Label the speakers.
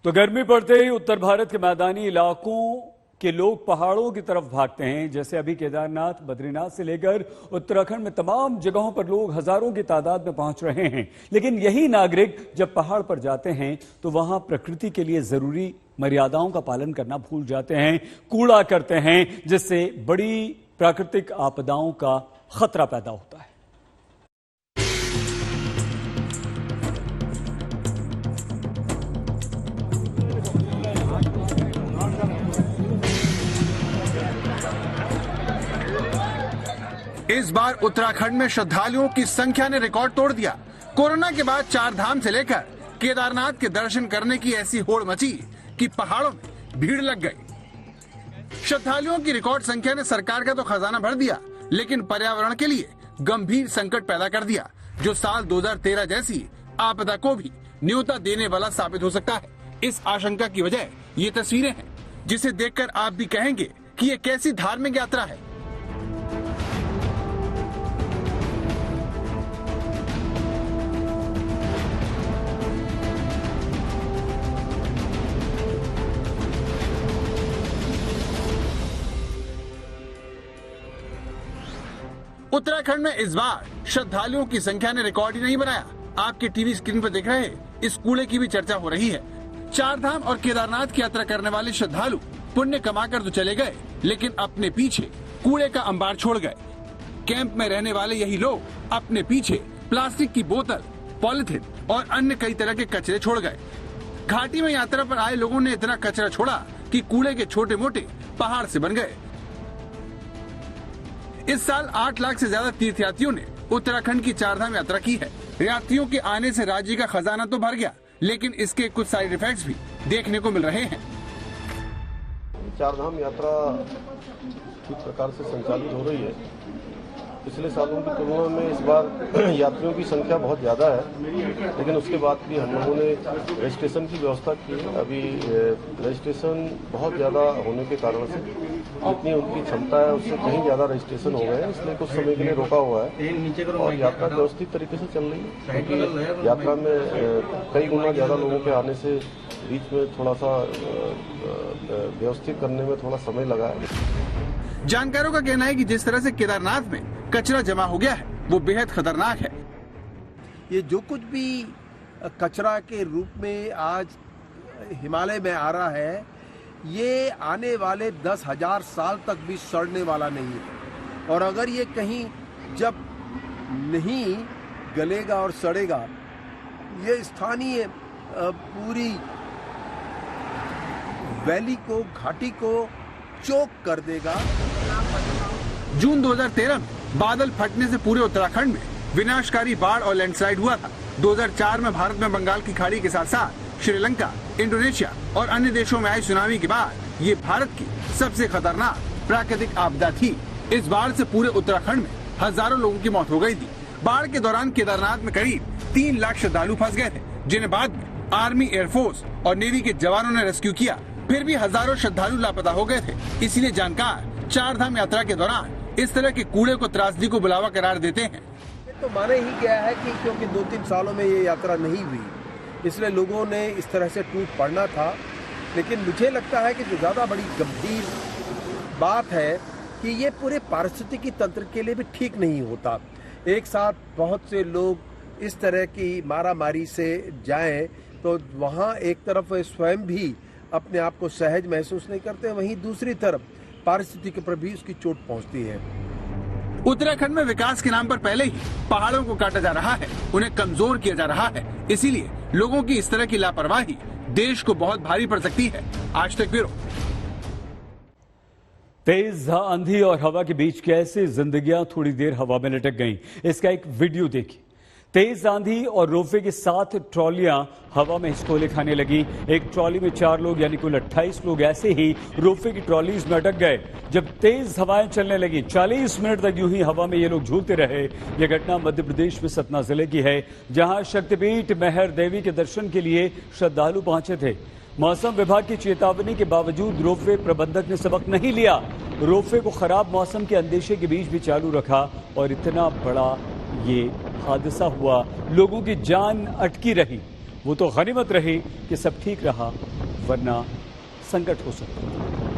Speaker 1: तो गर्मी पड़ते ही उत्तर भारत के मैदानी इलाकों के लोग पहाड़ों की तरफ भागते हैं। जैसे अभी केदारनाथ, बद्रीनाथ से लेकर उत्तराखंड में तमाम जगहों पर लोग हजारों की तादाद में पहुंच रहे हैं। लेकिन यही नागरिक जब पहाड़ पर जाते हैं तो वहां प्रकृति के लिए जरूरी मर्यादाओं का पालन करना भूल जाते हैं, कूड़ा करते हैं, जिससे बड़ी प्राकृतिक आपदाओं का खतरा पैदा होता है।
Speaker 2: इस बार उत्तराखंड में श्रद्धालुओं की संख्या ने रिकॉर्ड तोड़ दिया। कोरोना के बाद 4 धाम से लेकर केदारनाथ के दर्शन करने की ऐसी होड़ मची कि पहाड़ों में भीड़ लग गई। श्रद्धालुओं की रिकॉर्ड संख्या ने सरकार का तो खजाना भर दिया, लेकिन पर्यावरण के लिए गंभीर संकट पैदा कर दिया, जो साल 2013 जैसी आपदा को भी न्योता देने वाला साबित हो सकता है। इस आशंका की वजह ये तस्वीरें हैं, जिसे देखकर आप भी कहेंगे कि ये कैसी धार्मिक यात्रा है। उत्तराखंड में इस बार श्रद्धालुओं की संख्या ने रिकॉर्ड ही नहीं बनाया। आपके टीवी स्क्रीन पर देख रहे इस कूड़े की भी चर्चा हो रही है। 4 धाम और केदारनाथ की यात्रा करने वाले श्रद्धालु पुण्य कमाकर तो चले गए, लेकिन अपने पीछे कूड़े का अंबार छोड़ गए। कैंप में रहने वाले यही लोग अपने पीछे प्लास्टिक की बोतल, पॉलिथीन और अन्य कई तरह के कचरे छोड़ गए। घाटी में यात्रा पर आए लोगों ने इतना कचरा छोड़ा कि कूड़े के छोटे मोटे पहाड़ से बन गए। इस साल 8 लाख से ज्यादा तीर्थयात्रियों ने उत्तराखंड की 4 धाम यात्रा की है। यात्रियों के आने से राज्य का खजाना तो भर गया, लेकिन इसके कुछ साइड इफेक्ट्स भी देखने को मिल रहे हैं।
Speaker 3: 4 धाम यात्रा किस प्रकार से संचालित हो रही है, पिछले सालों की तुलना में इस बार यात्रियों की संख्या बहुत ज़्यादा है, लेकिन उसके बाद भी हम लोगों ने रजिस्ट्रेशन की व्यवस्था की। अभी रजिस्ट्रेशन बहुत ज़्यादा होने के कारण से जितनी उनकी क्षमता है उससे कहीं ज़्यादा रजिस्ट्रेशन हो गए हैं, इसलिए कुछ समय के लिए रोका हुआ है और यात्रा व्यवस्थित तरीके से चल रही है, क्योंकि यात्रा में कई गुना ज़्यादा लोगों के आने से बीच में थोड़ा सा व्यवस्थित करने में थोड़ा समय लगा है।
Speaker 2: जानकारों का कहना है कि जिस तरह से केदारनाथ में कचरा जमा हो गया है वो बेहद खतरनाक है।
Speaker 4: ये जो कुछ भी कचरा के रूप में आज हिमालय में आ रहा है, ये आने वाले 10,000 साल तक भी सड़ने वाला नहीं है। और अगर ये कहीं जब नहीं गलेगा और सड़ेगा, ये स्थानीय पूरी वैली को, घाटी को चोक कर देगा।
Speaker 2: जून 2013 में बादल फटने से पूरे उत्तराखंड में विनाशकारी बाढ़ और लैंडस्लाइड हुआ था। 2004 में भारत में बंगाल की खाड़ी के साथ साथ श्रीलंका, इंडोनेशिया और अन्य देशों में आई सुनामी के बाद ये भारत की सबसे खतरनाक प्राकृतिक आपदा थी। इस बाढ़ से पूरे उत्तराखंड में हजारों लोगों की मौत हो गई थी। बाढ़ के दौरान केदारनाथ में करीब 3 लाख श्रद्धालु फंस गए थे, जिन्हें बाद में आर्मी, एयरफोर्स और नेवी के जवानों ने रेस्क्यू किया। फिर भी हजारों श्रद्धालु लापता हो गए थे। इसीलिए जानकार 4 धाम यात्रा के दौरान इस तरह के कूड़े को त्रासदी को बुलावा करार देते हैं।
Speaker 4: तो माने ही गया है कि क्योंकि 2-3 सालों में ये यात्रा नहीं हुई, इसलिए लोगों ने इस तरह से टूट पड़ना था। लेकिन मुझे लगता है कि जो ज़्यादा बड़ी गंभीर बात है कि ये पूरे पारिस्थितिकी तंत्र के लिए भी ठीक नहीं होता। एक साथ बहुत से लोग इस तरह की मारामारी से जाएं तो वहाँ एक तरफ स्वयं भी अपने आप को सहज महसूस नहीं करते, वहीं दूसरी तरफ पारिस्थितिकी पर भी उसकी चोट पहुंचती है।
Speaker 2: उत्तराखंड में विकास के नाम पर पहले ही पहाड़ों को काटा जा रहा है, उन्हें कमजोर किया जा रहा है। इसीलिए लोगों की इस तरह की लापरवाही देश को बहुत भारी पड़ सकती है। आज तक ब्यूरो।
Speaker 1: तेज आंधी और हवा के बीच कैसे जिंदगियां थोड़ी देर हवा में लटक गईं, इसका एक वीडियो देखिए। तेज आंधी और रोपवे की 7 ट्रॉलियां हवा में हिचकोले खाने लगी। एक ट्रॉली में 4 लोग यानी कुल 28 लोग ऐसे ही रोपवे की ट्रॉलीज में अटक गए। जब तेज हवाएं चलने लगी, 40 मिनट तक यूं ही हवा में ये लोग झूलते रहे। यह घटना मध्य प्रदेश में सतना जिले की है, जहां शक्तिपीठ मेहर देवी के दर्शन के लिए श्रद्धालु पहुंचे थे। मौसम विभाग की चेतावनी के बावजूद रोपवे प्रबंधक ने सबक नहीं लिया। रोपवे को खराब मौसम के अंदेशे के बीच भी चालू रखा और इतना बड़ा ये हादसा हुआ, लोगों की जान अटकी रही। वो तो गनीमत रही कि सब ठीक रहा, वरना संकट हो सकता था।